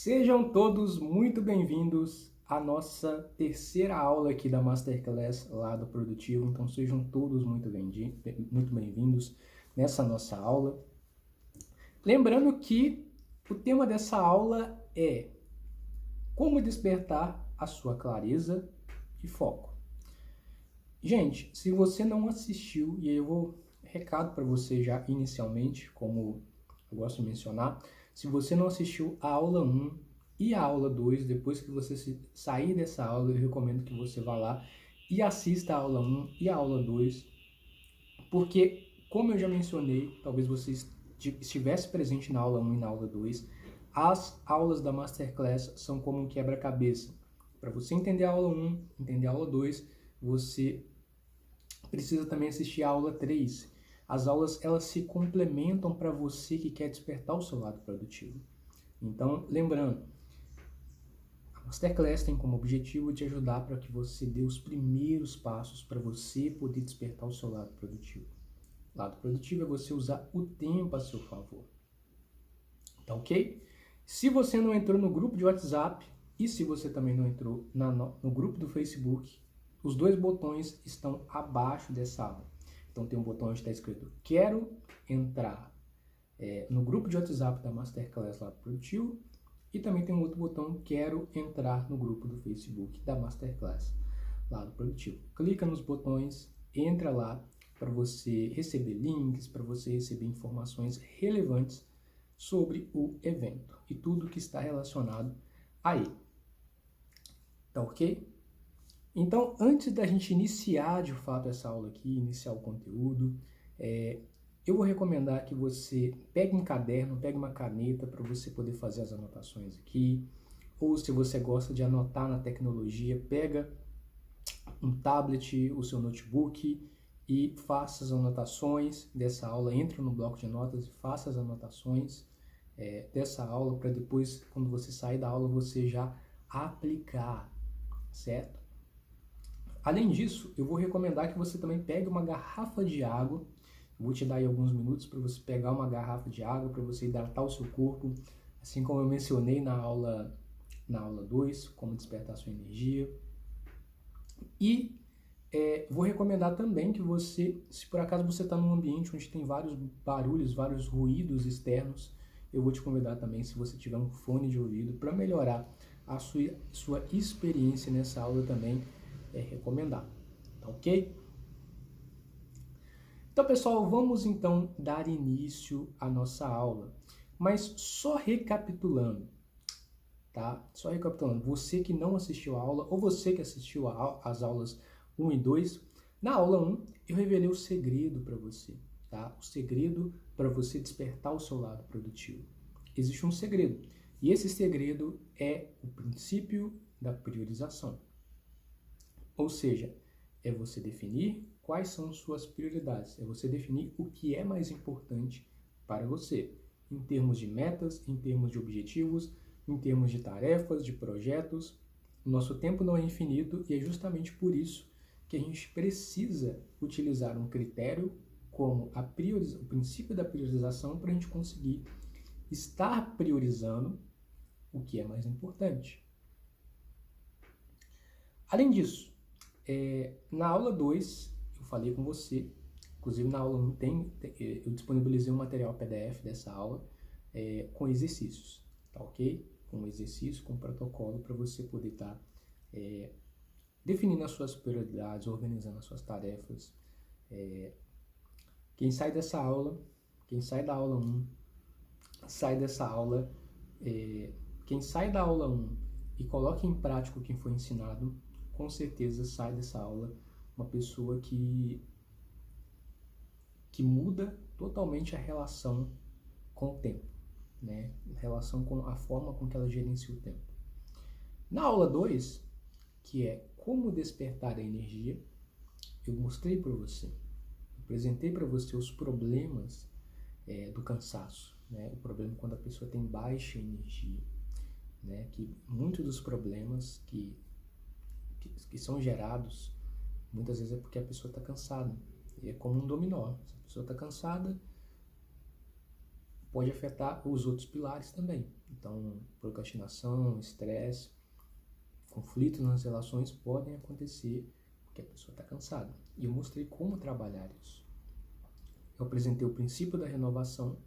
Sejam todos muito bem-vindos à nossa terceira aula aqui da Masterclass Lado Produtivo. Então sejam todos muito bem-vindos nessa nossa aula. Lembrando que o tema dessa aula é como despertar a sua clareza e foco. Gente, se você não assistiu, e aí eu vou recado para você já inicialmente, como eu gosto de mencionar, se você não assistiu a aula 1 e a aula 2, depois que você sair dessa aula, eu recomendo que você vá lá e assista a aula 1 e a aula 2, porque, como eu já mencionei, talvez você estivesse presente na aula 1 e na aula 2, as aulas da Masterclass são como um quebra-cabeça. Para você entender a aula 1, entender a aula 2, você precisa também assistir a aula 3. As aulas, elas se complementam para você que quer despertar o seu lado produtivo. Então, lembrando, a Masterclass tem como objetivo te ajudar para que você dê os primeiros passos para você poder despertar o seu lado produtivo. Lado produtivo é você usar o tempo a seu favor. Tá ok? Se você não entrou no grupo de WhatsApp e se você também não entrou no grupo do Facebook, os dois botões estão abaixo dessa aula. Então tem um botão onde está escrito quero entrar no grupo de WhatsApp da Masterclass Lado Produtivo e também tem um outro botão quero entrar no grupo do Facebook da Masterclass Lado Produtivo. Clica nos botões, entra lá para você receber links, para você receber informações relevantes sobre o evento e tudo que está relacionado a ele. Tá ok? Então, antes da gente iniciar de fato essa aula aqui, iniciar o conteúdo, eu vou recomendar que você pegue um caderno, pegue uma caneta para você poder fazer as anotações aqui, ou se você gosta de anotar na tecnologia, pega um tablet, o seu notebook e faça as anotações dessa aula, entra no bloco de notas e faça as anotações dessa aula para depois, quando você sair da aula, você já aplicar, certo? Além disso, eu vou recomendar que você também pegue uma garrafa de água. Eu vou te dar aí alguns minutos para você pegar uma garrafa de água, para você hidratar o seu corpo, assim como eu mencionei na aula 2, como despertar a sua energia. E vou recomendar também que você, se por acaso você está num ambiente onde tem vários barulhos, vários ruídos externos, eu vou te convidar também, se você tiver um fone de ouvido, para melhorar a sua experiência nessa aula também, é recomendado, tá ok? Então, pessoal, vamos então dar início à nossa aula. Mas só recapitulando, tá? Só recapitulando, você que não assistiu a aula, ou você que assistiu às aulas 1 e 2, na aula 1 eu revelei o segredo para você, tá? O segredo para você despertar o seu lado produtivo. Existe um segredo, e esse segredo é o princípio da priorização. Ou seja, é você definir quais são suas prioridades, é você definir o que é mais importante para você, em termos de metas, em termos de objetivos, em termos de tarefas, de projetos. O nosso tempo não é infinito e é justamente por isso que a gente precisa utilizar um critério como o princípio da priorização para a gente conseguir estar priorizando o que é mais importante. Além disso, na aula 2, eu falei com você, inclusive na aula 1 eu disponibilizei um material PDF dessa aula com exercícios, tá ok? Com exercício, com protocolo para você poder estar definindo as suas prioridades, organizando as suas tarefas. Quem sai dessa aula, quem sai da aula 1, sai dessa aula, quem sai da aula 1 e coloca em prática o que foi ensinado, com certeza sai dessa aula uma pessoa que muda totalmente a relação com o tempo, né? A relação com a forma com que ela gerencia o tempo. Na aula 2, que é como despertar a energia, eu mostrei para você, apresentei para você os problemas do cansaço, né? O problema quando a pessoa tem baixa energia, né? Que muitos dos problemas que são gerados, muitas vezes é porque a pessoa está cansada. E é como um dominó. Se a pessoa está cansada, pode afetar os outros pilares também. Então, procrastinação, estresse, conflitos nas relações podem acontecer porque a pessoa está cansada. E eu mostrei como trabalhar isso. Eu apresentei o princípio da renovação,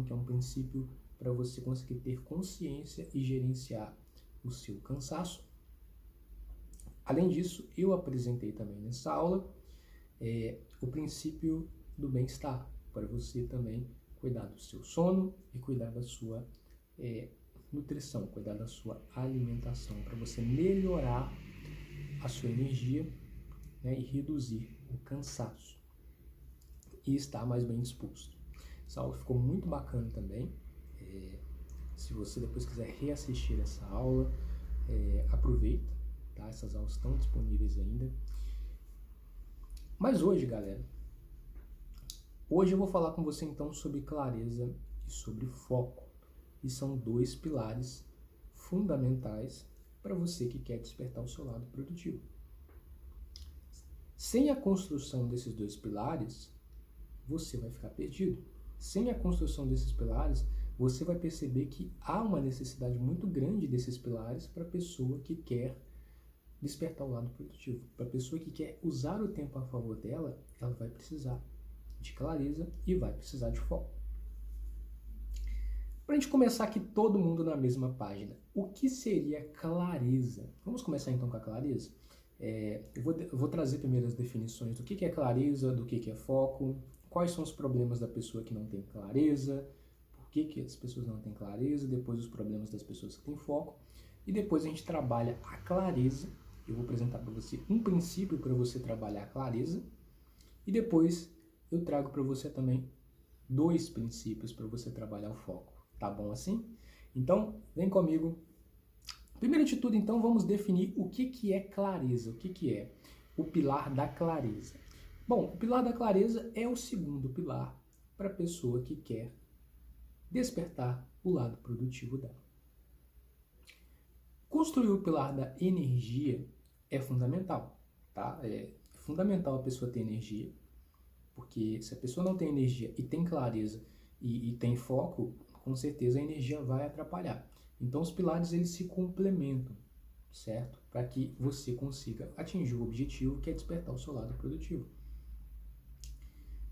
que é um princípio para você conseguir ter consciência e gerenciar o seu cansaço. Além disso, eu apresentei também nessa aula o princípio do bem-estar, para você também cuidar do seu sono e cuidar da sua nutrição, cuidar da sua alimentação, para você melhorar a sua energia, né, e reduzir o cansaço e estar mais bem disposto. Essa aula ficou muito bacana também. Se você depois quiser reassistir essa aula, aproveita, tá? Essas aulas estão disponíveis ainda. Mas hoje, galera, eu vou falar com você então sobre clareza e sobre foco. E são dois pilares fundamentais para você que quer despertar o seu lado produtivo. Sem a construção desses dois pilares, você vai ficar perdido. Sem a construção desses pilares, você vai perceber que há uma necessidade muito grande desses pilares para a pessoa que quer despertar o lado produtivo. Para a pessoa que quer usar o tempo a favor dela, ela vai precisar de clareza e vai precisar de foco. Para a gente começar aqui todo mundo na mesma página, o que seria clareza? Vamos começar então com a clareza? Eu vou trazer primeiro as definições do que é clareza, do que é foco, quais são os problemas da pessoa que não tem clareza, por que as pessoas não têm clareza, depois os problemas das pessoas que têm foco, e depois a gente trabalha a clareza. Eu vou apresentar para você um princípio para você trabalhar a clareza, e depois eu trago para você também 2 princípios para você trabalhar o foco. Tá bom assim? Então, vem comigo. Primeiro de tudo, então, vamos definir o que é clareza, o que é o pilar da clareza. Bom, o pilar da clareza é o segundo pilar para a pessoa que quer despertar o lado produtivo dela. Construir o pilar da energia é fundamental, tá? É fundamental a pessoa ter energia, porque se a pessoa não tem energia e tem clareza e tem foco, com certeza a energia vai atrapalhar. Então os pilares eles se complementam, certo? Para que você consiga atingir o objetivo que é despertar o seu lado produtivo.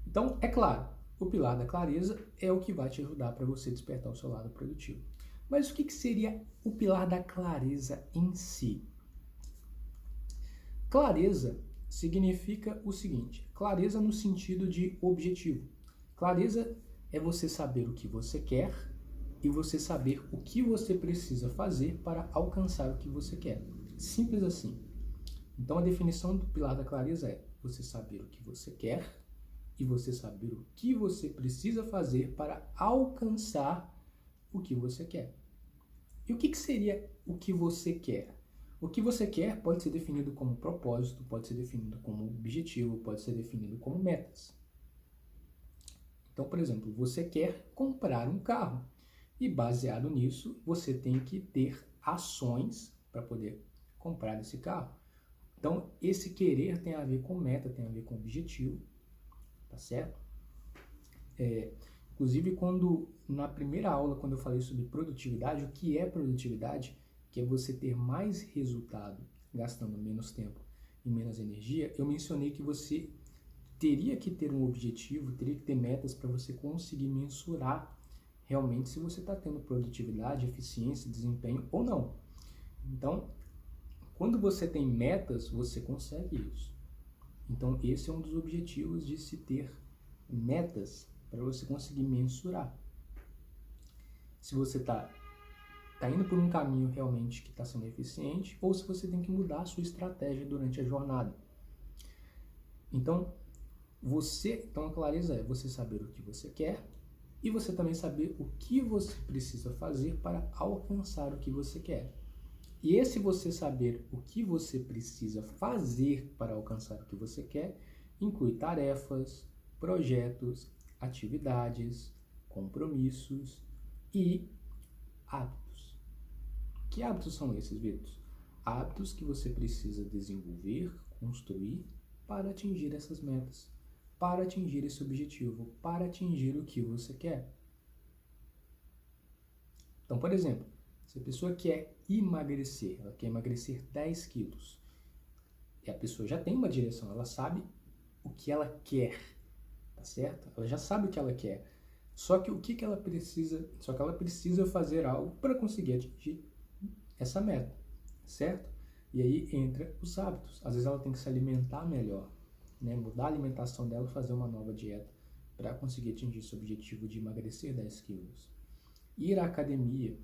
Então, é claro, o pilar da clareza é o que vai te ajudar para você despertar o seu lado produtivo. Mas o que seria o pilar da clareza em si? Clareza significa o seguinte: clareza no sentido de objetivo. Clareza é você saber o que você quer e você saber o que você precisa fazer para alcançar o que você quer. Simples assim. Então a definição do pilar da clareza é você saber o que você quer e você saber o que você precisa fazer para alcançar o que você quer. E o que seria o que você quer? O que você quer pode ser definido como propósito, pode ser definido como objetivo, pode ser definido como metas. Então, por exemplo, você quer comprar um carro e baseado nisso, você tem que ter ações para poder comprar esse carro. Então, esse querer tem a ver com meta, tem a ver com objetivo, tá certo? Inclusive, na primeira aula, quando eu falei sobre produtividade, o que é produtividade? Que é você ter mais resultado gastando menos tempo e menos energia, eu mencionei que você teria que ter um objetivo, teria que ter metas para você conseguir mensurar realmente se você está tendo produtividade, eficiência, desempenho ou não. Então, quando você tem metas, você consegue isso. Então, esse é um dos objetivos de se ter metas para você conseguir mensurar. Se você está indo por um caminho realmente que está sendo eficiente ou se você tem que mudar a sua estratégia durante a jornada. Então, a clareza é você saber o que você quer e você também saber o que você precisa fazer para alcançar o que você quer. E esse você saber o que você precisa fazer para alcançar o que você quer inclui tarefas, projetos, atividades, compromissos e hábitos. Que hábitos são esses, Vitor? Hábitos que você precisa desenvolver, construir para atingir essas metas, para atingir esse objetivo, para atingir o que você quer. Então, por exemplo, se a pessoa quer emagrecer, ela quer emagrecer 10 quilos, e a pessoa já tem uma direção, ela sabe o que ela quer, tá certo? Ela já sabe o que ela quer. Só que o que ela precisa, só que ela precisa fazer algo para conseguir atingir essa meta, certo? E aí entra os hábitos. Às vezes ela tem que se alimentar melhor, né? Mudar a alimentação dela, fazer uma nova dieta para conseguir atingir esse objetivo de emagrecer 10 quilos. Ir à academia,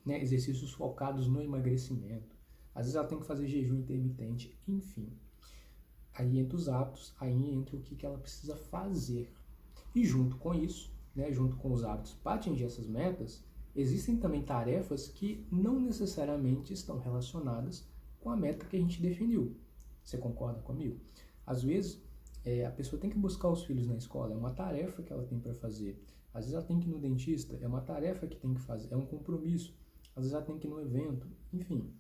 né? Exercícios focados no emagrecimento. Às vezes ela tem que fazer jejum intermitente, enfim. Aí entra os hábitos, aí entra o que ela precisa fazer. E junto com isso, né, junto com os hábitos para atingir essas metas, existem também tarefas que não necessariamente estão relacionadas com a meta que a gente definiu. Você concorda comigo? Às vezes, a pessoa tem que buscar os filhos na escola, é uma tarefa que ela tem para fazer. Às vezes ela tem que ir no dentista, é uma tarefa que tem que fazer, é um compromisso. Às vezes ela tem que ir no evento, enfim.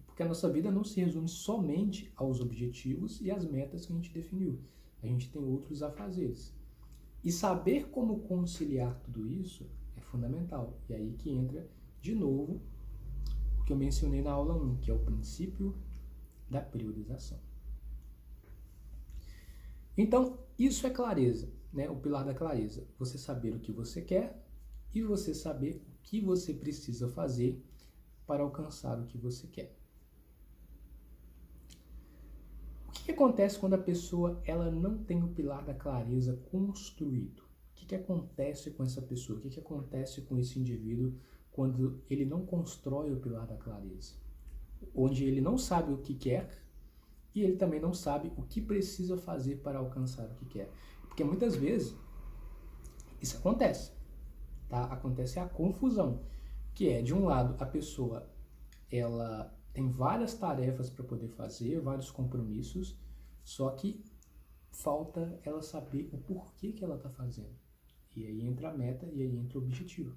Porque a nossa vida não se resume somente aos objetivos e às metas que a gente definiu. A gente tem outros afazeres. E saber como conciliar tudo isso é fundamental. E aí que entra, de novo, o que eu mencionei na aula 1, que é o princípio da priorização. Então, isso é clareza, né? O pilar da clareza. Você saber o que você quer e você saber o que você precisa fazer para alcançar o que você quer. O que acontece quando a pessoa ela não tem o pilar da clareza construído? O que acontece com essa pessoa? O que acontece com esse indivíduo quando ele não constrói o pilar da clareza? Onde ele não sabe o que quer e ele também não sabe o que precisa fazer para alcançar o que quer. Porque muitas vezes isso acontece, tá? Acontece a confusão, que é, de um lado, a pessoa ela tem várias tarefas para poder fazer, vários compromissos, só que falta ela saber o porquê que ela está fazendo. E aí entra a meta e aí entra o objetivo.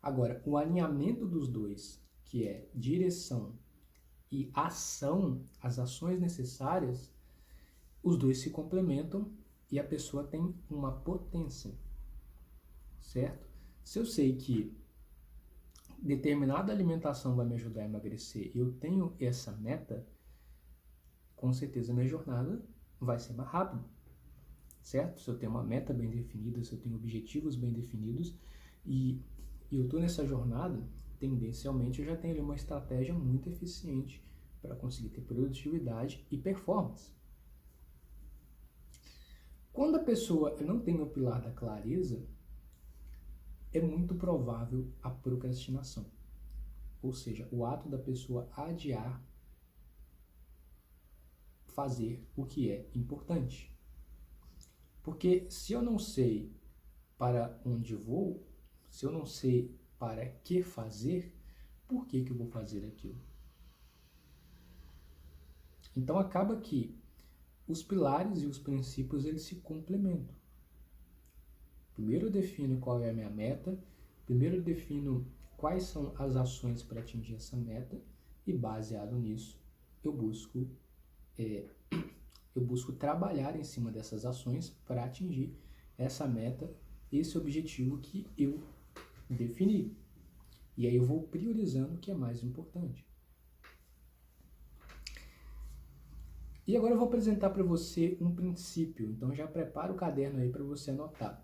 Agora, o alinhamento dos dois, que é direção e ação, as ações necessárias, os dois se complementam e a pessoa tem uma potência, certo? Se eu sei que determinada alimentação vai me ajudar a emagrecer e eu tenho essa meta, com certeza minha jornada vai ser mais rápida, certo? Se eu tenho uma meta bem definida, se eu tenho objetivos bem definidos e eu estou nessa jornada, tendencialmente eu já tenho ali uma estratégia muito eficiente para conseguir ter produtividade e performance. Quando a pessoa não tem o pilar da clareza, é muito provável a procrastinação, ou seja, o ato da pessoa adiar fazer o que é importante. Porque se eu não sei para onde vou, se eu não sei para que fazer, por que eu vou fazer aquilo? Então acaba que os pilares e os princípios eles se complementam. Primeiro eu defino qual é a minha meta, primeiro eu defino quais são as ações para atingir essa meta e baseado nisso eu busco trabalhar em cima dessas ações para atingir essa meta, esse objetivo que eu defini. E aí eu vou priorizando o que é mais importante. E agora eu vou apresentar para você um princípio, então já prepara o caderno aí para você anotar.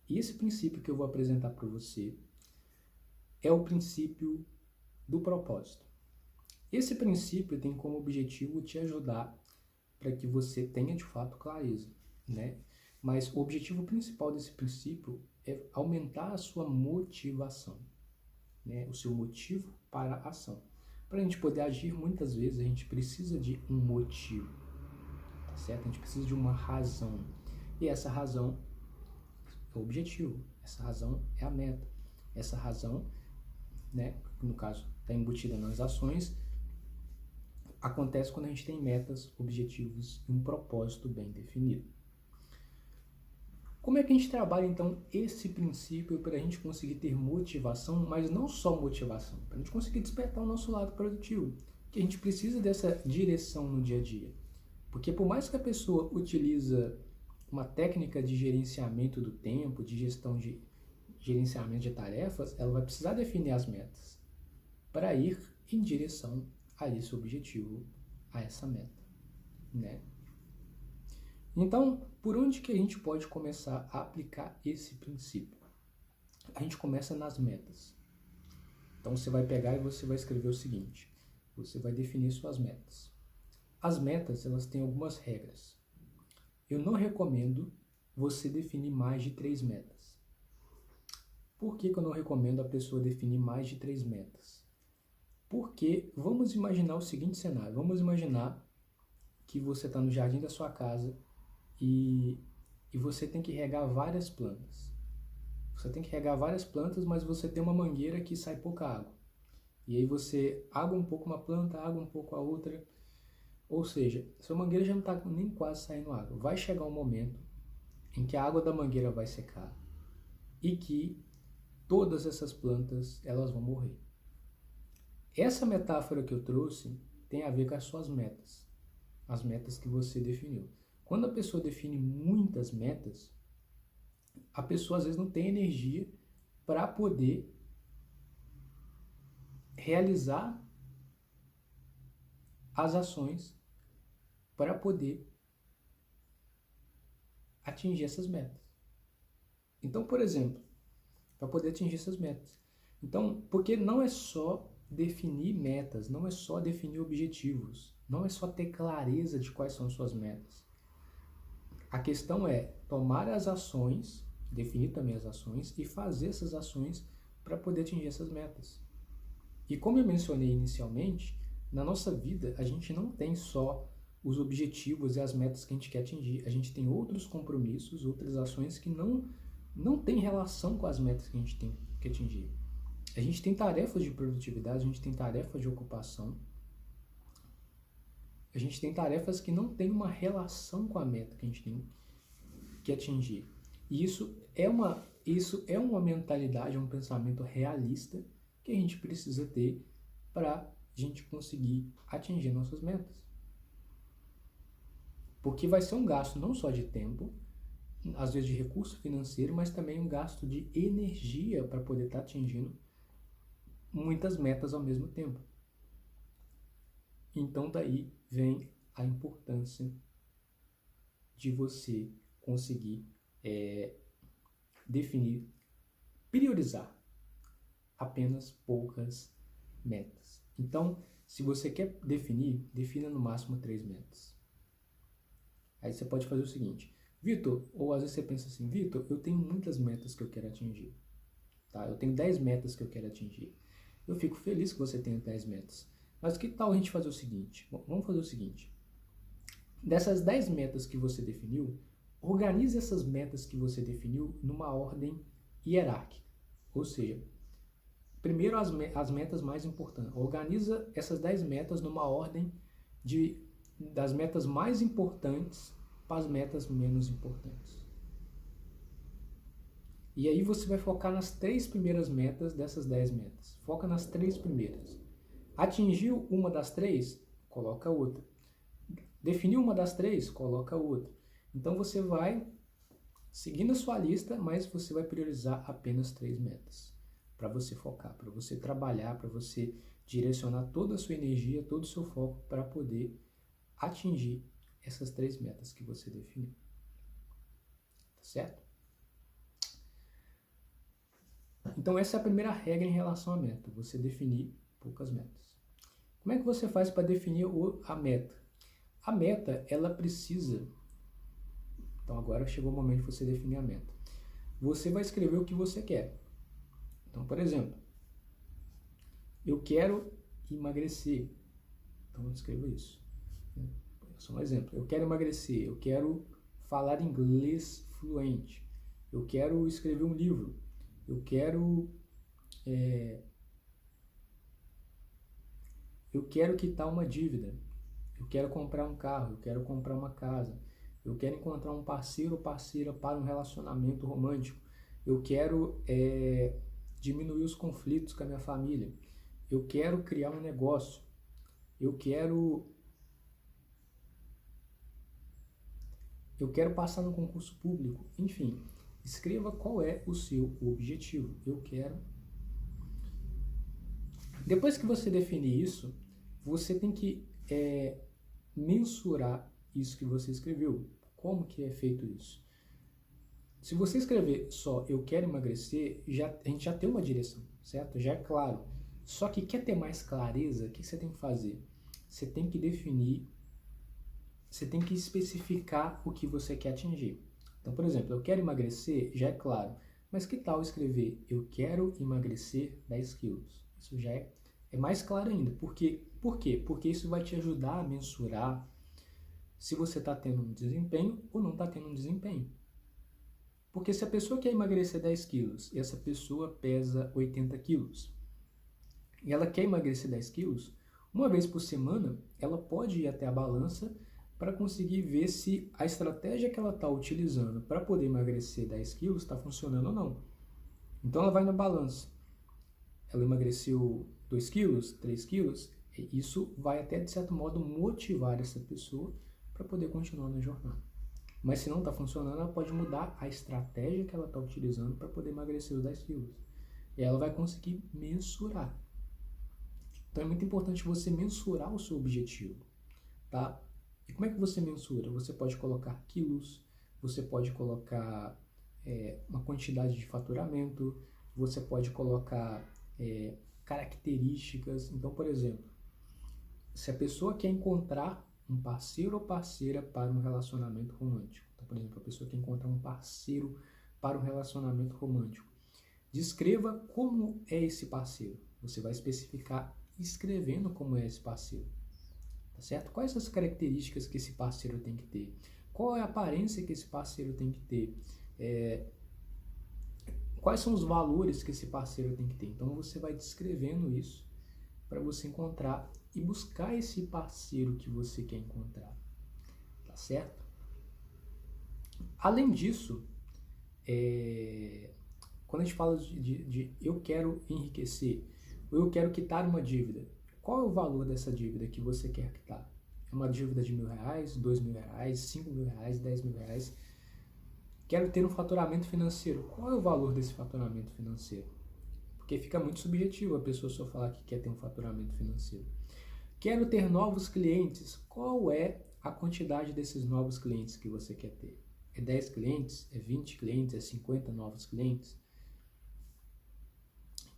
E esse princípio que eu vou apresentar para você é o princípio do propósito. Esse princípio tem como objetivo te ajudar para que você tenha de fato clareza, né? Mas o objetivo principal desse princípio é aumentar a sua motivação, né? O seu motivo para a ação. Para a gente poder agir, muitas vezes a gente precisa de um motivo, tá certo? A gente precisa de uma razão. E essa razão é o objetivo, essa razão é a meta. Essa razão, né, no caso, está embutida nas ações, acontece quando a gente tem metas, objetivos e um propósito bem definido. Como é que a gente trabalha, então, esse princípio para a gente conseguir ter motivação, mas não só motivação, para a gente conseguir despertar o nosso lado produtivo, que a gente precisa dessa direção no dia a dia. Porque por mais que a pessoa utiliza uma técnica de gerenciamento do tempo, de gestão de gerenciamento de tarefas, ela vai precisar definir as metas para ir em direção a esse objetivo, a essa meta, né? Então, por onde que a gente pode começar a aplicar esse princípio? A gente começa nas metas. Então, você vai pegar e você vai escrever o seguinte: você vai definir suas metas. As metas, elas têm algumas regras. Eu não recomendo você definir mais de 3 metas. Por que eu não recomendo a pessoa definir mais de 3 metas? Porque vamos imaginar o seguinte cenário. Vamos imaginar que você está no jardim da sua casa e você tem que regar várias plantas. Você tem que regar várias plantas, mas você tem uma mangueira que sai pouca água. E aí você água um pouco uma planta, água um pouco a outra. Ou seja, sua mangueira já não está nem quase saindo água. Vai chegar um momento em que a água da mangueira vai secar e que todas essas plantas elas vão morrer. Essa metáfora que eu trouxe tem a ver com as suas metas, as metas que você definiu. Quando a pessoa define muitas metas, a pessoa às vezes não tem energia para poder realizar as ações para poder atingir essas metas. Então, por exemplo, para poder atingir essas metas. Então, porque não é só definir metas, não é só definir objetivos, não é só ter clareza de quais são suas metas. A questão é tomar as ações, definir também as ações e fazer essas ações para poder atingir essas metas. E como eu mencionei inicialmente, na nossa vida a gente não tem só os objetivos e as metas que a gente quer atingir, a gente tem outros compromissos, outras ações que não têm relação com as metas que a gente tem que atingir. A gente tem tarefas de produtividade, a gente tem tarefas de ocupação, a gente tem tarefas que não têm uma relação com a meta que a gente tem que atingir. E isso é uma mentalidade, um pensamento realista que a gente precisa ter para a gente conseguir atingir nossas metas. Porque vai ser um gasto não só de tempo, às vezes de recurso financeiro, mas também um gasto de energia para poder estar atingindo muitas metas ao mesmo tempo. Então daí vem a importância de você conseguir definir, priorizar apenas poucas metas. Então, se você quer definir, defina no máximo 3 metas. Aí você pode fazer o seguinte: Vitor, ou às vezes você pensa assim, Vitor, eu tenho muitas metas que eu quero atingir. Tá? Eu tenho 10 metas que eu quero atingir. Eu fico feliz que você tenha 10 metas. Mas que tal a gente fazer o seguinte? Bom, vamos fazer o seguinte. Dessas 10 metas que você definiu, organize essas metas que você definiu numa ordem hierárquica. Ou seja, primeiro as metas mais importantes. Organiza essas 10 metas numa ordem das metas mais importantes para as metas menos importantes. E aí você vai focar nas 3 primeiras metas dessas 10 metas. Foca nas 3 primeiras. Atingiu uma das 3? Coloca outra. Definiu uma das 3? Coloca outra. Então você vai seguindo a sua lista, mas você vai priorizar apenas 3 metas. Para você focar, para você trabalhar, para você direcionar toda a sua energia, todo o seu foco para poder atingir essas 3 metas que você definiu. Tá certo? Então essa é a primeira regra em relação à meta, você definir poucas metas. Como é que você faz para definir a meta? A meta, ela precisa... Então agora chegou o momento de você definir a meta. Você vai escrever o que você quer. Então, por exemplo, eu quero emagrecer. Então eu escrevo isso. Só um exemplo. Eu quero emagrecer, eu quero falar inglês fluente, eu quero escrever um livro, eu quero quitar uma dívida, eu quero comprar um carro, eu quero comprar uma casa, eu quero encontrar um parceiro ou parceira para um relacionamento romântico, eu quero diminuir os conflitos com a minha família, eu quero criar um negócio, eu quero eu quero passar no concurso público. Enfim, escreva qual é o seu objetivo. Eu quero. Depois que você definir isso, você tem que mensurar isso que você escreveu. Como que é feito isso? Se você escrever só eu quero emagrecer, a gente já tem uma direção, certo? Já é claro. Só que quer ter mais clareza, o que você tem que fazer? Você tem que definir, você tem que especificar o que você quer atingir. Então, por exemplo, eu quero emagrecer, já é claro. Mas que tal escrever eu quero emagrecer 10 quilos? Isso já é mais claro ainda. Por quê? Porque isso vai te ajudar a mensurar se você está tendo um desempenho ou não está tendo um desempenho. Porque se a pessoa quer emagrecer 10 quilos e essa pessoa pesa 80 quilos e ela quer emagrecer 10 quilos, uma vez por semana ela pode ir até a balança para conseguir ver se a estratégia que ela está utilizando para poder emagrecer 10 quilos está funcionando ou não. Então ela vai na balança, ela emagreceu 2 quilos, 3 quilos, e isso vai até de certo modo motivar essa pessoa para poder continuar na jornada. Mas se não está funcionando, ela pode mudar a estratégia que ela está utilizando para poder emagrecer os 10 quilos. E ela vai conseguir mensurar. Então é muito importante você mensurar o seu objetivo, tá? E como é que você mensura? Você pode colocar quilos, você pode colocar uma quantidade de faturamento, você pode colocar características. Então, por exemplo, se a pessoa quer encontrar um parceiro ou parceira para um relacionamento romântico. Então, por exemplo, a pessoa quer encontrar um parceiro para um relacionamento romântico. Descreva como é esse parceiro. Você vai especificar escrevendo como é esse parceiro. Tá certo? Quais as características que esse parceiro tem que ter? Qual é a aparência que esse parceiro tem que ter? Quais são os valores que esse parceiro tem que ter? Então, você vai descrevendo isso para você encontrar e buscar esse parceiro que você quer encontrar, tá certo? Além disso, quando a gente fala de eu quero enriquecer, ou eu quero quitar uma dívida, qual é o valor dessa dívida que você quer quitar? É uma dívida de R$1.000, R$2.000, R$5.000, R$10.000? Quero ter um faturamento financeiro. Qual é o valor desse faturamento financeiro? Porque fica muito subjetivo a pessoa só falar que quer ter um faturamento financeiro. Quero ter novos clientes. Qual é a quantidade desses novos clientes que você quer ter? É 10 clientes? É 20 clientes? É 50 novos clientes?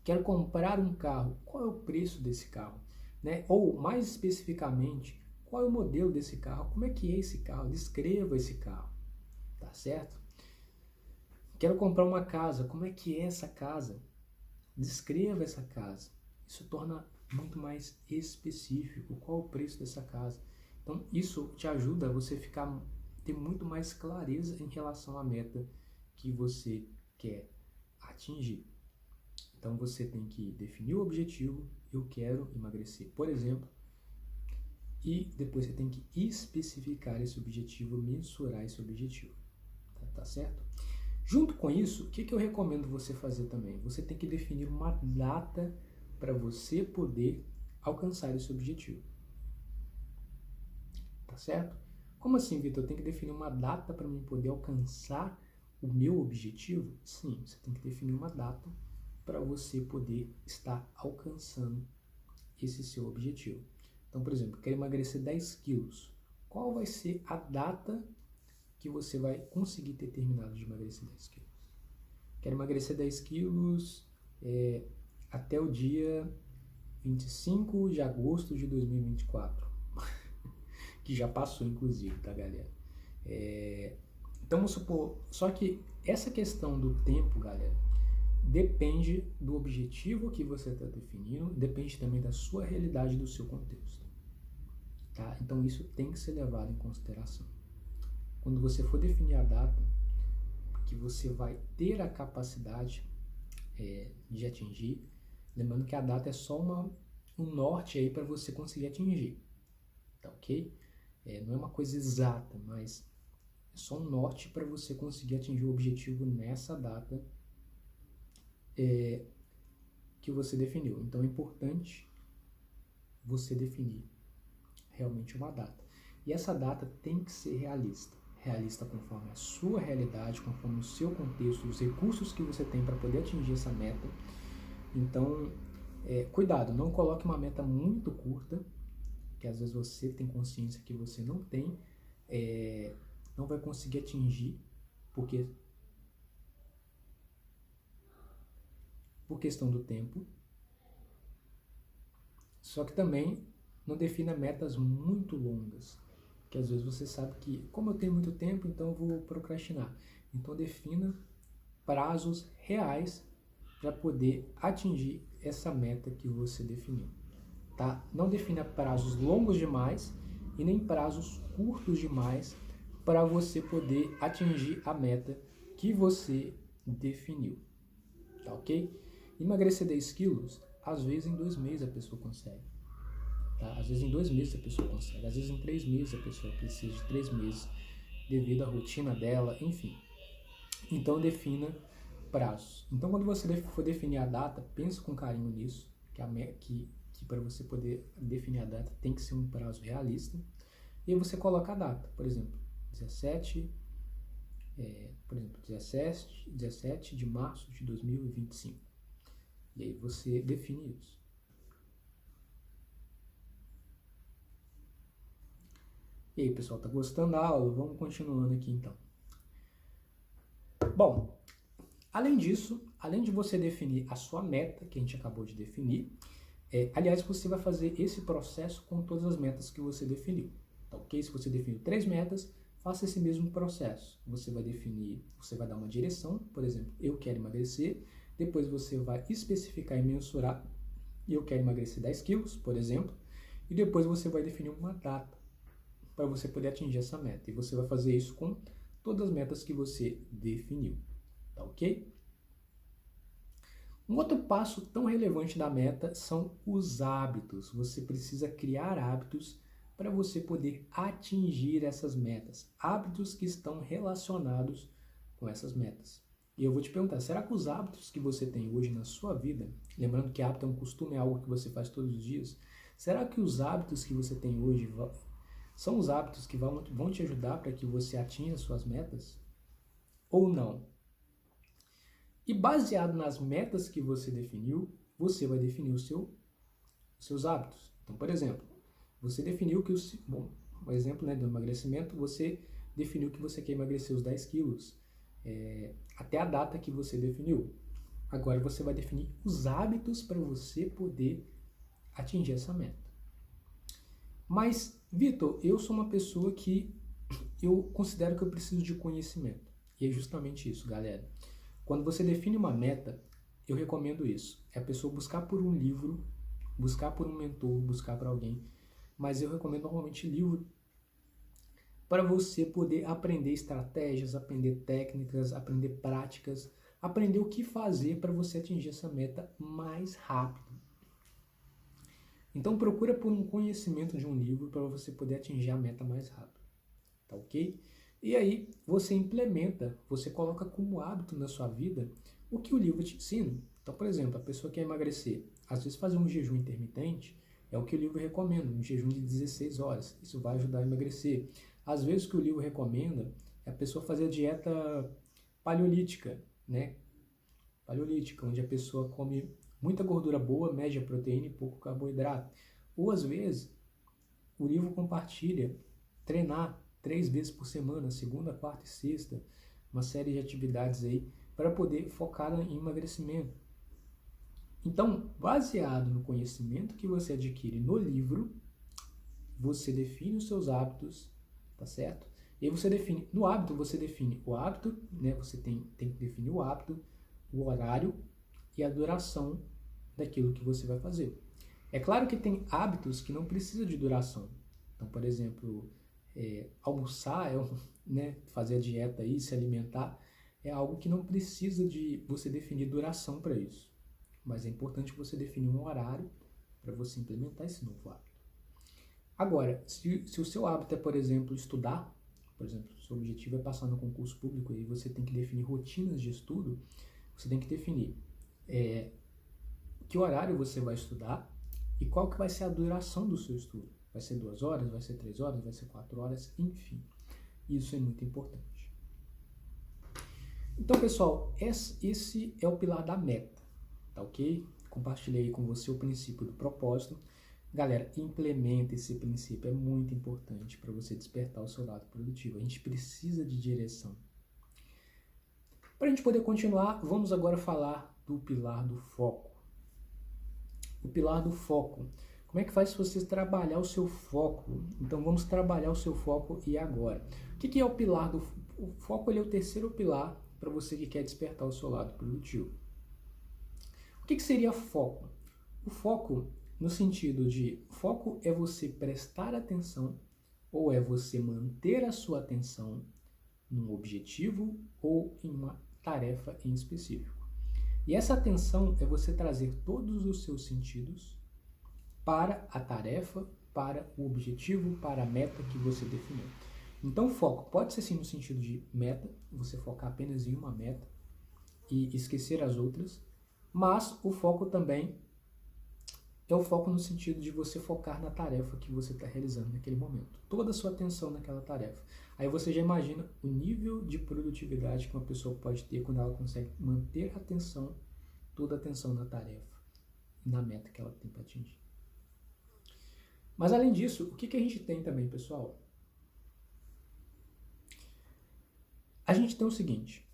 Quero comprar um carro. Qual é o preço desse carro? Né? Ou, mais especificamente, qual é o modelo desse carro? Como é que é esse carro? Descreva esse carro. Tá certo? Quero comprar uma casa. Como é que é essa casa? Descreva essa casa. Isso torna muito mais específico. Qual o preço dessa casa? Então, isso te ajuda a você ter muito mais clareza em relação à meta que você quer atingir. Então, você tem que definir o objetivo. Eu quero emagrecer, por exemplo. E depois você tem que especificar esse objetivo, mensurar esse objetivo. Tá certo? Junto com isso, o que eu recomendo você fazer também? Você tem que definir uma data para você poder alcançar esse objetivo. Tá certo? Como assim, Vitor? Eu tenho que definir uma data para mim poder alcançar o meu objetivo? Sim, você tem que definir uma data para você poder estar alcançando esse seu objetivo. Então, por exemplo, eu quero emagrecer 10 quilos. Qual vai ser a data que você vai conseguir ter terminado de emagrecer 10 quilos? Quero emagrecer 10 quilos até o dia 25 de agosto de 2024. Que já passou, inclusive, tá, galera? Então, vamos supor... Só que essa questão do tempo, galera, depende do objetivo que você está definindo, depende também da sua realidade, do seu contexto. Tá? Então, isso tem que ser levado em consideração. Quando você for definir a data que você vai ter a capacidade de atingir, lembrando que a data é só um norte aí para você conseguir atingir, tá ok? Não é uma coisa exata, mas é só um norte para você conseguir atingir o objetivo nessa data que você definiu. Então é importante você definir realmente uma data. E essa data tem que ser realista. realista conforme a sua realidade, conforme o seu contexto, os recursos que você tem para poder atingir essa meta. Então, cuidado, não coloque uma meta muito curta, que às vezes você tem consciência que você não tem, não vai conseguir atingir, porque por questão do tempo. Só que também não defina metas muito longas, que às vezes você sabe que, como eu tenho muito tempo, então eu vou procrastinar. Então defina prazos reais para poder atingir essa meta que você definiu. Tá? Não defina prazos longos demais e nem prazos curtos demais para você poder atingir a meta que você definiu. Tá ok? Emagrecer 10 quilos, às vezes em 2 meses a pessoa consegue. Tá? Às vezes em 2 meses a pessoa consegue. Às vezes em 3 meses a pessoa precisa de 3 meses devido à rotina dela, enfim. Então defina prazos. Então quando você for definir a data, pense com carinho nisso, que para você poder definir a data tem que ser um prazo realista. E aí você coloca a data, por exemplo, 17 de março de 2025. E aí você define isso. E aí, pessoal, tá gostando da aula? Vamos continuando aqui então. Bom, além disso, além de você definir a sua meta, que a gente acabou de definir, aliás, você vai fazer esse processo com todas as metas que você definiu. Tá ok? Se você definiu 3 metas, faça esse mesmo processo. Você vai dar uma direção, por exemplo, eu quero emagrecer, depois você vai especificar e mensurar, eu quero emagrecer 10 quilos, por exemplo, e depois você vai definir uma data para você poder atingir essa meta. E você vai fazer isso com todas as metas que você definiu. Tá ok? Um outro passo tão relevante da meta são os hábitos. Você precisa criar hábitos para você poder atingir essas metas. Hábitos que estão relacionados com essas metas. E eu vou te perguntar, será que os hábitos que você tem hoje na sua vida, lembrando que hábito é um costume, é algo que você faz todos os dias, será que os hábitos que você tem hoje são os hábitos que vão te ajudar para que você atinja suas metas? Ou não? E baseado nas metas que você definiu, você vai definir os seus hábitos. Então, por exemplo, você definiu que um exemplo, né, do emagrecimento, você definiu que você quer emagrecer os 10 quilos até a data que você definiu. Agora você vai definir os hábitos para você poder atingir essa meta. Mas, Vitor, eu sou uma pessoa que eu considero que eu preciso de conhecimento. E é justamente isso, galera. Quando você define uma meta, eu recomendo isso. É a pessoa buscar por um livro, buscar por um mentor, buscar por alguém. Mas eu recomendo normalmente livro para você poder aprender estratégias, aprender técnicas, aprender práticas, aprender o que fazer para você atingir essa meta mais rápido. Então procura por um conhecimento de um livro para você poder atingir a meta mais rápido. Tá ok? E aí você implementa, você coloca como hábito na sua vida o que o livro te ensina. Então, por exemplo, a pessoa quer emagrecer. Às vezes fazer um jejum intermitente é o que o livro recomenda, um jejum de 16 horas. Isso vai ajudar a emagrecer. Às vezes o que o livro recomenda é a pessoa fazer a dieta paleolítica, né? Paleolítica, onde a pessoa come muita gordura boa, média proteína e pouco carboidrato. Ou às vezes o livro compartilha treinar 3 vezes por semana, segunda, quarta e sexta, uma série de atividades aí para poder focar em emagrecimento. Então, baseado no conhecimento que você adquire no livro, você define os seus hábitos, tá certo? E aí você define, no hábito você define o hábito, né? Você tem que definir o hábito, o horário e a duração daquilo que você vai fazer. É claro que tem hábitos que não precisam de duração. Então, por exemplo, almoçar, né, fazer a dieta aí, se alimentar, é algo que não precisa de você definir duração para isso. Mas é importante você definir um horário para você implementar esse novo hábito. Agora, se o seu hábito é, por exemplo, estudar, por exemplo, o seu objetivo é passar no concurso público e você tem que definir rotinas de estudo, você tem que definir que horário você vai estudar e qual que vai ser a duração do seu estudo. Vai ser 2 horas, vai ser 3 horas, vai ser 4 horas, enfim. Isso é muito importante. Então, pessoal, esse é o pilar da meta, tá ok? Compartilhei com você o princípio do propósito. Galera, implemente esse princípio, é muito importante para você despertar o seu lado produtivo. A gente precisa de direção. Para a gente poder continuar, vamos agora falar do pilar do foco. O pilar do foco. Como é que faz você trabalhar o seu foco? Então vamos trabalhar o seu foco e agora. O que é o pilar do foco? O foco? Ele é o terceiro pilar para você que quer despertar o seu lado produtivo. O que seria foco? O foco, no sentido de foco é você prestar atenção ou é você manter a sua atenção num objetivo ou em uma tarefa em específico. E essa atenção é você trazer todos os seus sentidos para a tarefa, para o objetivo, para a meta que você definiu. Então, foco pode ser sim no sentido de meta, você focar apenas em uma meta e esquecer as outras, mas o foco também é o foco no sentido de você focar na tarefa que você está realizando naquele momento. Toda a sua atenção naquela tarefa. Aí você já imagina o nível de produtividade que uma pessoa pode ter quando ela consegue manter a atenção, toda a atenção na tarefa e na meta que ela tem para atingir. Mas além disso, o que a gente tem também, pessoal? A gente tem o seguinte.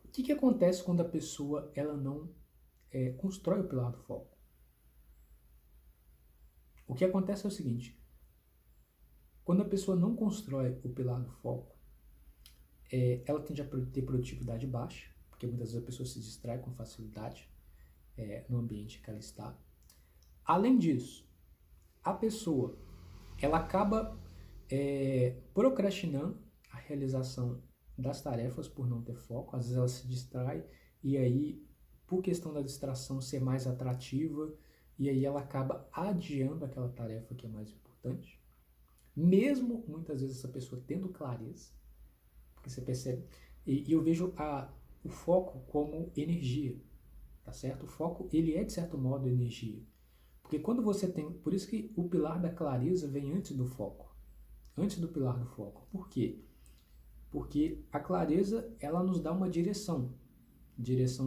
O que acontece quando a pessoa ela não constrói o pilar do foco? O que acontece é o seguinte. Quando a pessoa não constrói o pilar do foco, ela tende a ter produtividade baixa, porque muitas vezes a pessoa se distrai com facilidade no ambiente que ela está. Além disso, a pessoa ela acaba procrastinando a realização das tarefas por não ter foco. Às vezes ela se distrai e aí, por questão da distração ser mais atrativa, e aí ela acaba adiando aquela tarefa que é mais importante. Mesmo muitas vezes essa pessoa tendo clareza, porque você percebe, e eu vejo o foco como energia, tá certo? O foco, ele é de certo modo energia. Porque quando você tem, por isso que o pilar da clareza vem antes do foco, antes do pilar do foco. Por quê? Porque a clareza, ela nos dá uma direção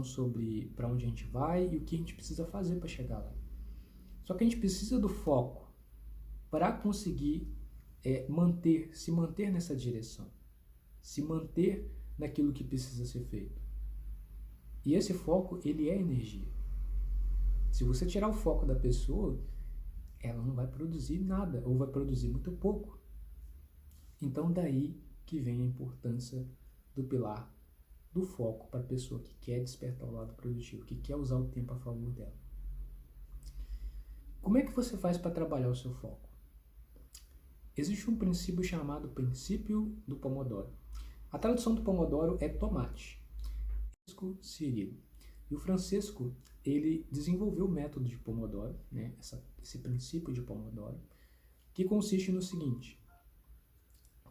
sobre para onde a gente vai e o que a gente precisa fazer para chegar lá. Só que a gente precisa do foco para conseguir se manter nessa direção, se manter naquilo que precisa ser feito. E esse foco, ele é energia. Se você tirar o foco da pessoa, ela não vai produzir nada, ou vai produzir muito pouco. Então daí que vem a importância do pilar do foco para a pessoa que quer despertar o lado produtivo, que quer usar o tempo a favor dela. Como é que você faz para trabalhar o seu foco? Existe um princípio chamado princípio do Pomodoro. A tradução do Pomodoro é tomate. Francisco Cirilo. E o Francisco, ele desenvolveu o método de Pomodoro, né, esse princípio de Pomodoro, que consiste no seguinte.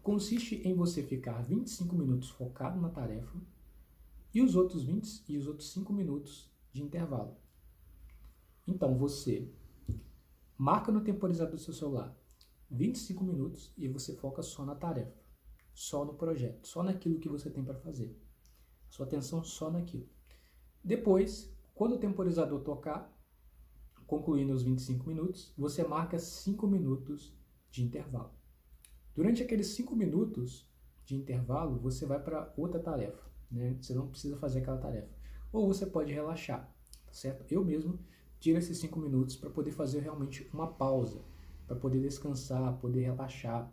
Consiste em você ficar 25 minutos focado na tarefa e os outros 5 minutos de intervalo. Então, você marca no temporizador do seu celular 25 minutos e você foca só na tarefa, só no projeto, só naquilo que você tem para fazer. Sua atenção só naquilo. Depois, quando o temporizador tocar, concluindo os 25 minutos, você marca 5 minutos de intervalo. Durante aqueles 5 minutos de intervalo, você vai para outra tarefa, né? Você não precisa fazer aquela tarefa. Ou você pode relaxar, tá certo? Eu mesmo tiro esses 5 minutos para poder fazer realmente uma pausa, para poder descansar, poder relaxar.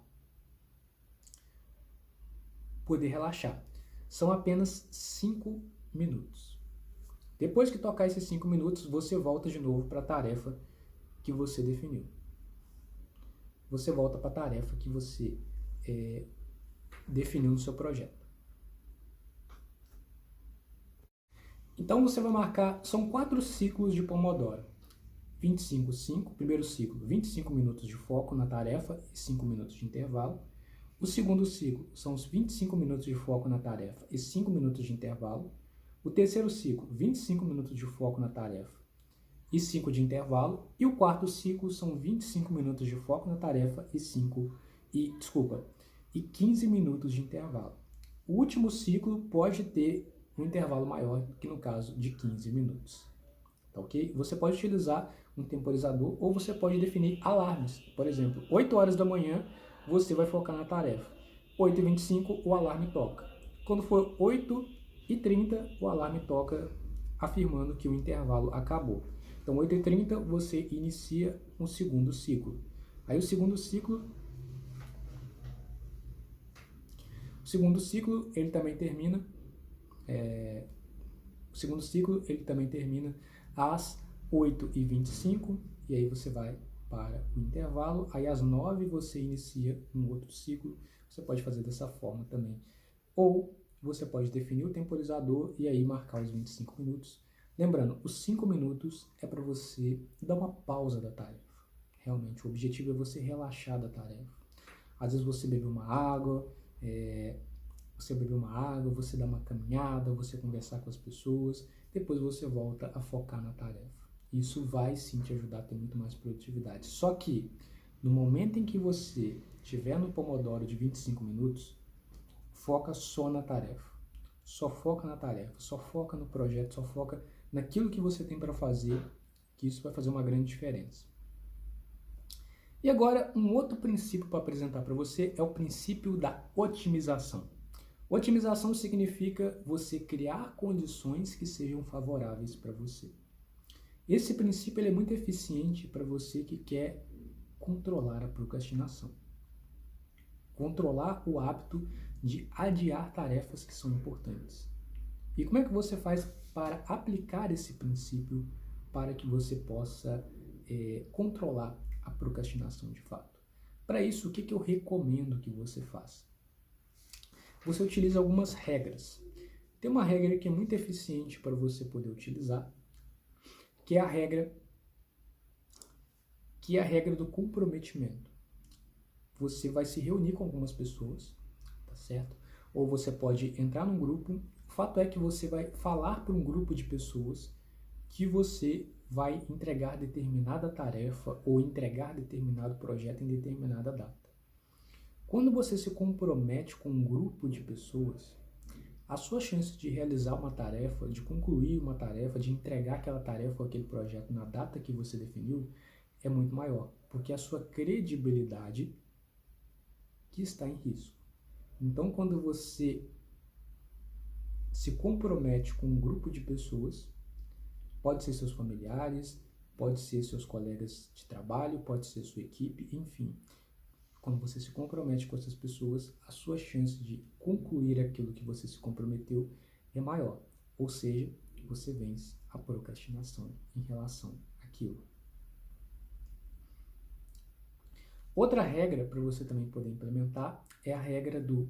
São apenas 5 minutos. Depois que tocar esses 5 minutos, você volta de novo para a tarefa que você definiu. Você volta para a tarefa que você definiu no seu projeto. Então você vai marcar, são 4 ciclos de Pomodoro. 25, 5, primeiro ciclo, 25 minutos de foco na tarefa e 5 minutos de intervalo. O segundo ciclo são os 25 minutos de foco na tarefa e 5 minutos de intervalo. O terceiro ciclo, 25 minutos de foco na tarefa e 5 de intervalo. E o quarto ciclo são 25 minutos de foco na tarefa e e 15 minutos de intervalo. O último ciclo pode ter um intervalo maior, que no caso de 15 minutos. Tá ok? Você pode utilizar um temporizador ou você pode definir alarmes. Por exemplo, 8 horas da manhã você vai focar na tarefa. 8h25 o alarme toca. Quando for 8h30 o alarme toca afirmando que o intervalo acabou. Então 8h30 você inicia um segundo ciclo. Aí o segundo ciclo ele também termina às 8h25 e aí você vai para o intervalo. Aí às 9 você inicia um outro ciclo. Você pode fazer dessa forma também. Ou você pode definir o temporizador e aí marcar os 25 minutos. Lembrando, os 5 minutos é para você dar uma pausa da tarefa. Realmente, o objetivo é você relaxar da tarefa. Às vezes você bebe uma água, você dá uma caminhada, você conversar com as pessoas, depois você volta a focar na tarefa. Isso vai sim te ajudar a ter muito mais produtividade. Só que, no momento em que você estiver no Pomodoro de 25 minutos, foca só na tarefa. Só foca na tarefa, só foca no projeto, só foca naquilo que você tem para fazer, que isso vai fazer uma grande diferença. E agora, um outro princípio para apresentar para você é o princípio da otimização. Otimização significa você criar condições que sejam favoráveis para você. Esse princípio ele é muito eficiente para você que quer controlar a procrastinação. Controlar o hábito de adiar tarefas que são importantes. E como é que você faz para aplicar esse princípio para que você possa controlar a procrastinação de fato? Para isso, o que eu recomendo que você faça? Você utiliza algumas regras. Tem uma regra que é muito eficiente para você poder utilizar, que é a regra do comprometimento. Você vai se reunir com algumas pessoas, tá certo? Ou você pode entrar num grupo. O fato é que você vai falar para um grupo de pessoas que você vai entregar determinada tarefa ou entregar determinado projeto em determinada data. Quando você se compromete com um grupo de pessoas, a sua chance de realizar uma tarefa, de concluir uma tarefa, de entregar aquela tarefa ou aquele projeto na data que você definiu, é muito maior, porque a sua credibilidade que está em risco. Então, quando você se compromete com um grupo de pessoas, pode ser seus familiares, pode ser seus colegas de trabalho, pode ser sua equipe, enfim. Quando você se compromete com essas pessoas, a sua chance de concluir aquilo que você se comprometeu é maior. Ou seja, você vence a procrastinação em relação àquilo. Outra regra para você também poder implementar é a regra do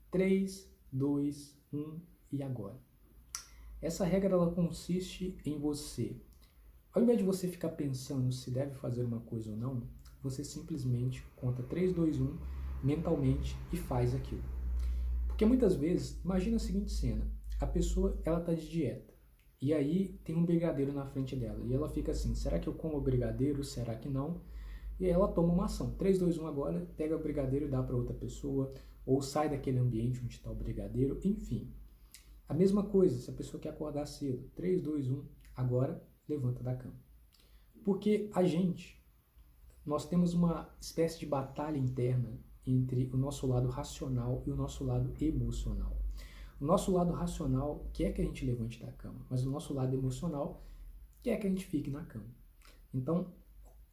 3, 2, 1 e agora. Essa regra ela consiste em você, ao invés de você ficar pensando se deve fazer uma coisa ou não, você simplesmente conta 3, 2, 1 mentalmente e faz aquilo. Porque muitas vezes, imagina a seguinte cena, a pessoa ela está de dieta e aí tem um brigadeiro na frente dela e ela fica assim, será que eu como o brigadeiro, será que não? E aí ela toma uma ação, 3, 2, 1 agora, pega o brigadeiro e dá para outra pessoa, ou sai daquele ambiente onde está o brigadeiro, enfim. A mesma coisa, se a pessoa quer acordar cedo, 3, 2, 1, agora levanta da cama. Porque nós temos uma espécie de batalha interna entre o nosso lado racional e o nosso lado emocional. O nosso lado racional quer que a gente levante da cama, mas o nosso lado emocional quer que a gente fique na cama. Então,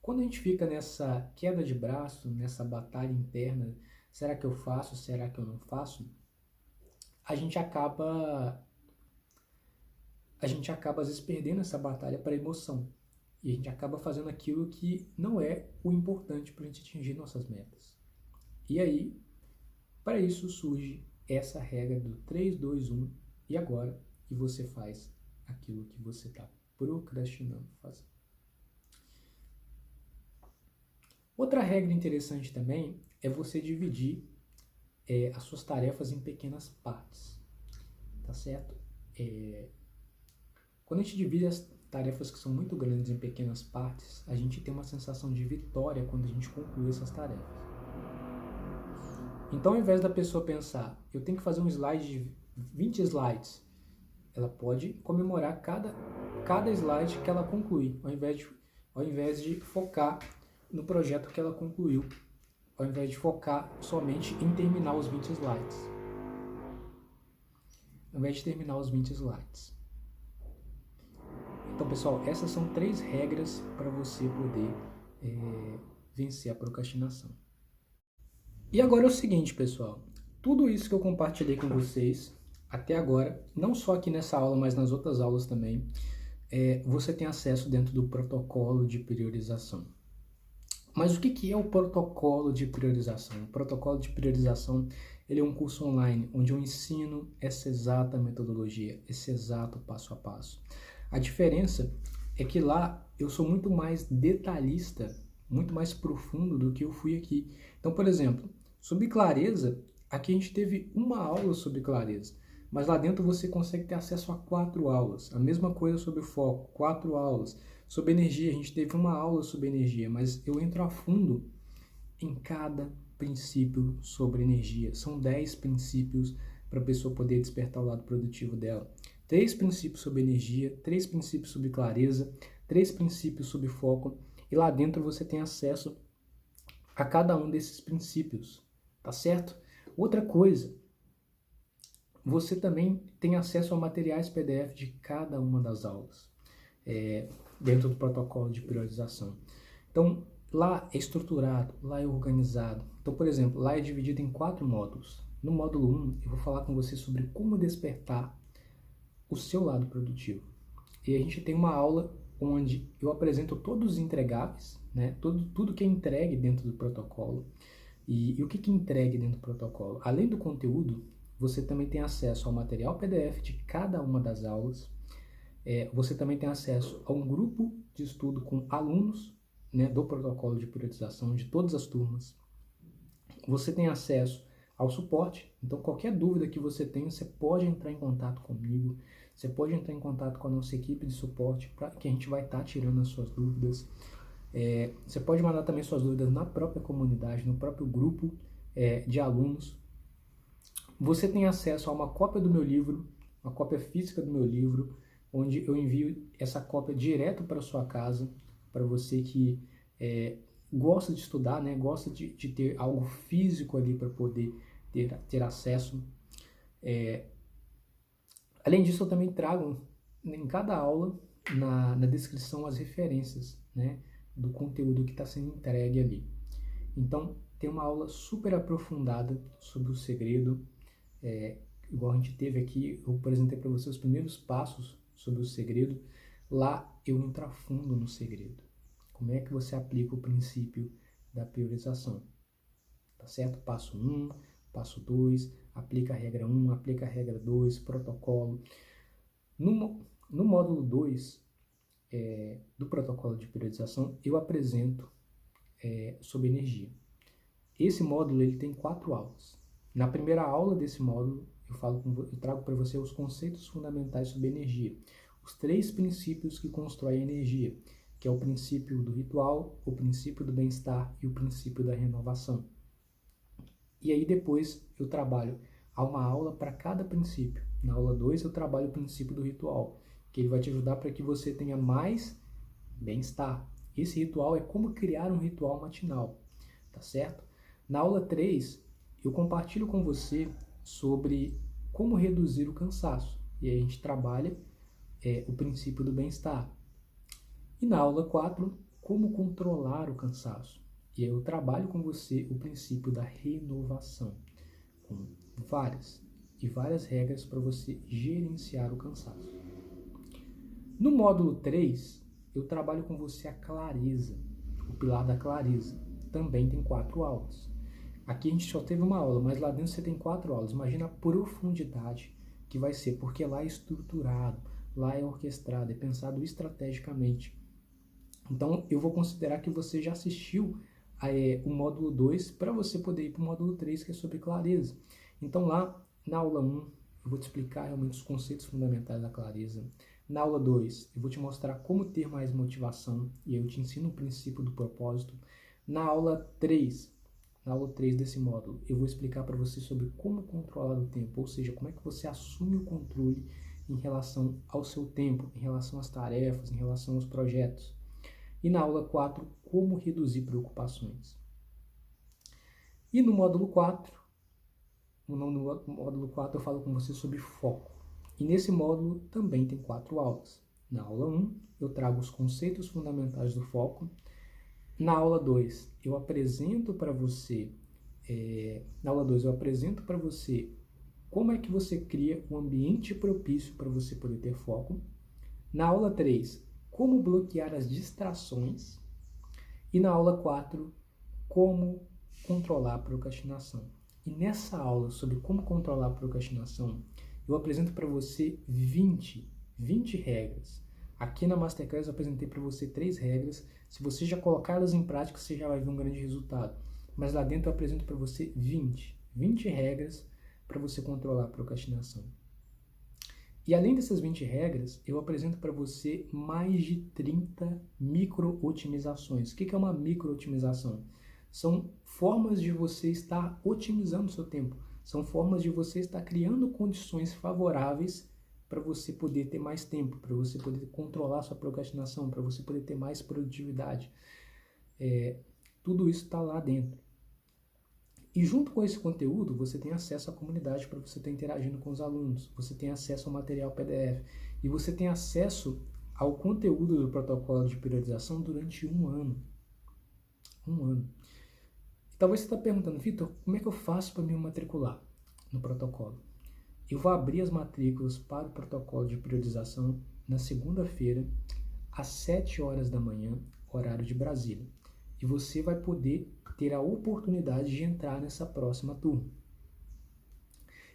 quando a gente fica nessa queda de braço, nessa batalha interna, será que eu faço, será que eu não faço? A gente acaba às vezes perdendo essa batalha para a emoção. E a gente acaba fazendo aquilo que não é o importante para a gente atingir nossas metas. E aí, para isso surge essa regra do 3, 2, 1 e agora, e você faz aquilo que você está procrastinando fazer. Outra regra interessante também é você dividir as suas tarefas em pequenas partes, tá certo? Quando a gente divide as tarefas que são muito grandes em pequenas partes, a gente tem uma sensação de vitória quando a gente conclui essas tarefas. Então, ao invés da pessoa pensar, eu tenho que fazer um slide de 20 slides, ela pode comemorar cada slide que ela conclui, ao invés de focar no projeto que ela concluiu, ao invés de focar somente em terminar os 20 slides. Ao invés de terminar os 20 slides. Então, pessoal, essas são 3 regras para você poder vencer a procrastinação. E agora é o seguinte, pessoal. Tudo isso que eu compartilhei com vocês até agora, não só aqui nessa aula, mas nas outras aulas também, você tem acesso dentro do protocolo de priorização. Mas o que é o protocolo de priorização? O protocolo de priorização, ele é um curso online onde eu ensino essa exata metodologia, esse exato passo a passo. A diferença é que lá eu sou muito mais detalhista, muito mais profundo do que eu fui aqui. Então, por exemplo, sobre clareza, aqui a gente teve uma aula sobre clareza, mas lá dentro você consegue ter acesso a 4 aulas. A mesma coisa sobre foco, 4 aulas. Sobre energia, a gente teve uma aula sobre energia, mas eu entro a fundo em cada princípio sobre energia. São 10 princípios para a pessoa poder despertar o lado produtivo dela. 3 princípios sobre energia, 3 princípios sobre clareza, 3 princípios sobre foco, e lá dentro você tem acesso a cada um desses princípios, tá certo? Outra coisa, você também tem acesso a materiais PDF de cada uma das aulas, dentro do protocolo de priorização. Então, lá é estruturado, lá é organizado. Então, por exemplo, lá é dividido em 4 módulos. No módulo 1, eu vou falar com você sobre como despertar o seu lado produtivo. E a gente tem uma aula onde eu apresento todos os entregáveis, né? Tudo que é entregue dentro do protocolo. E o que é entregue dentro do protocolo? Além do conteúdo, você também tem acesso ao material PDF de cada uma das aulas. Você também tem acesso a um grupo de estudo com alunos, né, do protocolo de priorização de todas as turmas. Você tem acesso ao suporte, então qualquer dúvida que você tenha, você pode entrar em contato comigo, você pode entrar em contato com a nossa equipe de suporte, que a gente vai estar tirando as suas dúvidas. Você pode mandar também suas dúvidas na própria comunidade, no próprio grupo de alunos. Você tem acesso a uma cópia do meu livro, uma cópia física do meu livro, onde eu envio essa cópia direto para sua casa, para você que gosta de estudar, né? Gosta de ter algo físico ali para poder ter acesso. Além disso, eu também trago em cada aula, na descrição, as referências, né, do conteúdo que está sendo entregue ali. Então, tem uma aula super aprofundada sobre o segredo, igual a gente teve aqui, eu apresentei para você os primeiros passos sobre o segredo. Lá eu entro a fundo no segredo. Como é que você aplica o princípio da priorização? Tá certo? Passo 1, passo 2, aplica a regra 1, aplica a regra 2, protocolo. No módulo 2 do protocolo de priorização, eu apresento sobre energia. Esse módulo ele tem 4 aulas. Na primeira aula desse módulo, eu trago para você os conceitos fundamentais sobre energia. Os 3 princípios que constroem a energia, que é o princípio do ritual, o princípio do bem-estar e o princípio da renovação. E aí depois eu trabalho uma aula para cada princípio. Na aula 2 eu trabalho o princípio do ritual, que ele vai te ajudar para que você tenha mais bem-estar. Esse ritual é como criar um ritual matinal, tá certo? Na aula 3 eu compartilho com você sobre como reduzir o cansaço. E aí a gente trabalha o princípio do bem-estar. E na aula 4, como controlar o cansaço. E aí eu trabalho com você o princípio da renovação, com várias regras para você gerenciar o cansaço. No módulo 3, eu trabalho com você a clareza, o pilar da clareza. Também tem 4 aulas. Aqui a gente só teve uma aula, mas lá dentro você tem 4 aulas. Imagina a profundidade que vai ser, porque lá é estruturado, lá é orquestrado, é pensado estrategicamente. Então, eu vou considerar que você já assistiu o módulo 2 para você poder ir para o módulo 3, que é sobre clareza. Então, lá na aula 1, eu vou te explicar realmente os conceitos fundamentais da clareza. Na aula 2, eu vou te mostrar como ter mais motivação e eu te ensino o princípio do propósito. Na aula 3, na aula 3 desse módulo, eu vou explicar para você sobre como controlar o tempo, ou seja, como é que você assume o controle em relação ao seu tempo, em relação às tarefas, em relação aos projetos. E na aula 4, como reduzir preocupações. E no módulo 4, eu falo com você sobre foco. E nesse módulo também tem 4 aulas. Na aula 1, eu trago os conceitos fundamentais do foco. Na aula 2, eu apresento para você, como é que você cria um ambiente propício para você poder ter foco. Na aula 3, como bloquear as distrações. E na aula 4, como controlar a procrastinação. E nessa aula sobre como controlar a procrastinação, eu apresento para você 20 regras. Aqui na Masterclass eu apresentei para você 3 regras. Se você já colocar elas em prática, você já vai ver um grande resultado. Mas lá dentro eu apresento para você 20 regras para você controlar a procrastinação. E além dessas 20 regras, eu apresento para você mais de 30 micro-otimizações. O que é uma micro-otimização? São formas de você estar otimizando o seu tempo. São formas de você estar criando condições favoráveis para você poder ter mais tempo, para você poder controlar sua procrastinação, para você poder ter mais produtividade. Tudo isso está lá dentro. E junto com esse conteúdo, você tem acesso à comunidade para você estar interagindo com os alunos, você tem acesso ao material PDF e você tem acesso ao conteúdo do protocolo de periodização durante um ano. E talvez você está perguntando, Vitor, como é que eu faço para me matricular no protocolo? Eu vou abrir as matrículas para o protocolo de periodização na segunda-feira, às 7 horas da manhã, horário de Brasília. E você vai poder ter a oportunidade de entrar nessa próxima turma.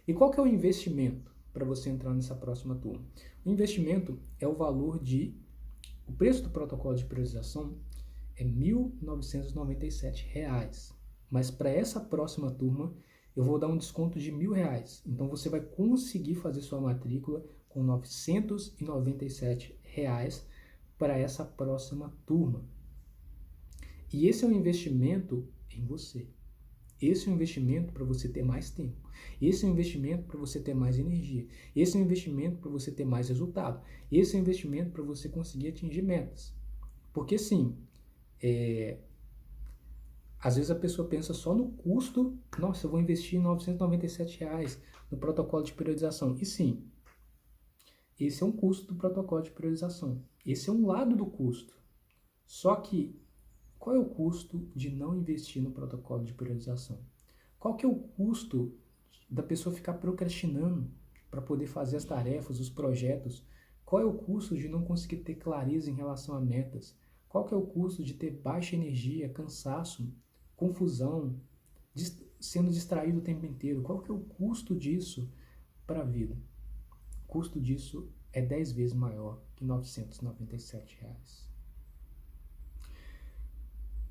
E qual que é o investimento para você entrar nessa próxima turma? O investimento é o valor o preço do protocolo de periodização é R$ 1.997. Mas para essa próxima turma, eu vou dar um desconto de R$ 1.000. Então você vai conseguir fazer sua matrícula com R$ 997 para essa próxima turma. E esse é um investimento em você. Esse é um investimento para você ter mais tempo. Esse é um investimento para você ter mais energia. Esse é um investimento para você ter mais resultado. Esse é um investimento para você conseguir atingir metas. Porque sim, às vezes a pessoa pensa só no custo. Nossa, eu vou investir R$ 997 no protocolo de periodização. E sim, esse é um custo do protocolo de periodização. Esse é um lado do custo. Só que qual é o custo de não investir no protocolo de periodização? Qual que é o custo da pessoa ficar procrastinando para poder fazer as tarefas, os projetos? Qual é o custo de não conseguir ter clareza em relação a metas? Qual que é o custo de ter baixa energia, cansaço, confusão, sendo distraído o tempo inteiro? Qual que é o custo disso para a vida? O custo disso é 10 vezes maior que R$ 997.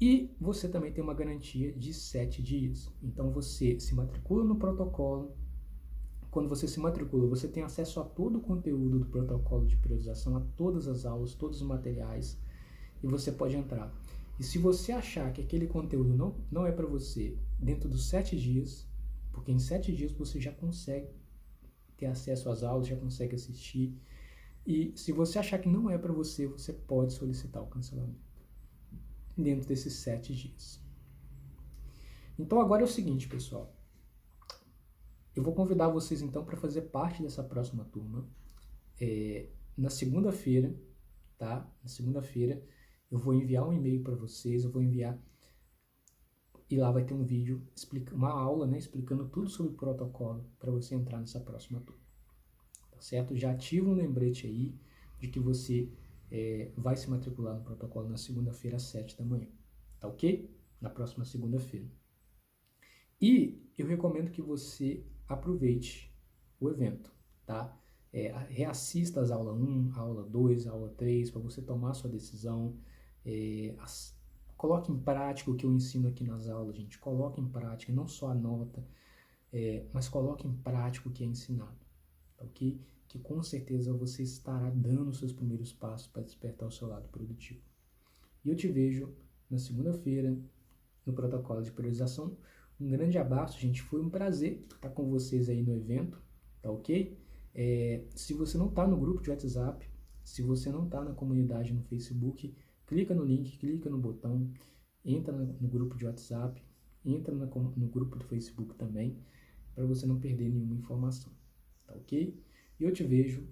E você também tem uma garantia de 7 dias. Então você se matricula no protocolo. Quando você se matricula, você tem acesso a todo o conteúdo do protocolo de periodização, a todas as aulas, todos os materiais, e você pode entrar. E se você achar que aquele conteúdo não é para você dentro dos 7 dias, porque em 7 dias você já consegue ter acesso às aulas, já consegue assistir, e se você achar que não é para você, você pode solicitar o cancelamento dentro desses 7 dias. Então agora é o seguinte, pessoal. Eu vou convidar vocês então para fazer parte dessa próxima turma. Na segunda-feira, tá? Na segunda-feira eu vou enviar um e-mail para vocês, e lá vai ter um vídeo, uma aula, né, explicando tudo sobre o protocolo para você entrar nessa próxima turma. Tá certo? Já ativa um lembrete aí de que você vai se matricular no protocolo na segunda-feira às 7 da manhã. Tá ok? Na próxima segunda-feira. E eu recomendo que você aproveite o evento, tá? Reassista as aulas 1, a aula 2, a aula 3, para você tomar a sua decisão. Coloque em prática o que eu ensino aqui nas aulas, gente. Coloque em prática, não só a nota, mas coloque em prática o que é ensinado, tá ok? Que com certeza você estará dando os seus primeiros passos para despertar o seu lado produtivo. E eu te vejo na segunda-feira, no protocolo de priorização. Um grande abraço, gente. Foi um prazer estar com vocês aí no evento, tá ok? Se você não está no grupo de WhatsApp, se você não está na comunidade no Facebook, clica no link, clica no botão, entra no grupo de WhatsApp, entra no grupo do Facebook também, para você não perder nenhuma informação, tá ok? E eu te vejo,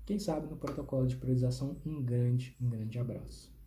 quem sabe, no protocolo de priorização. Um grande abraço.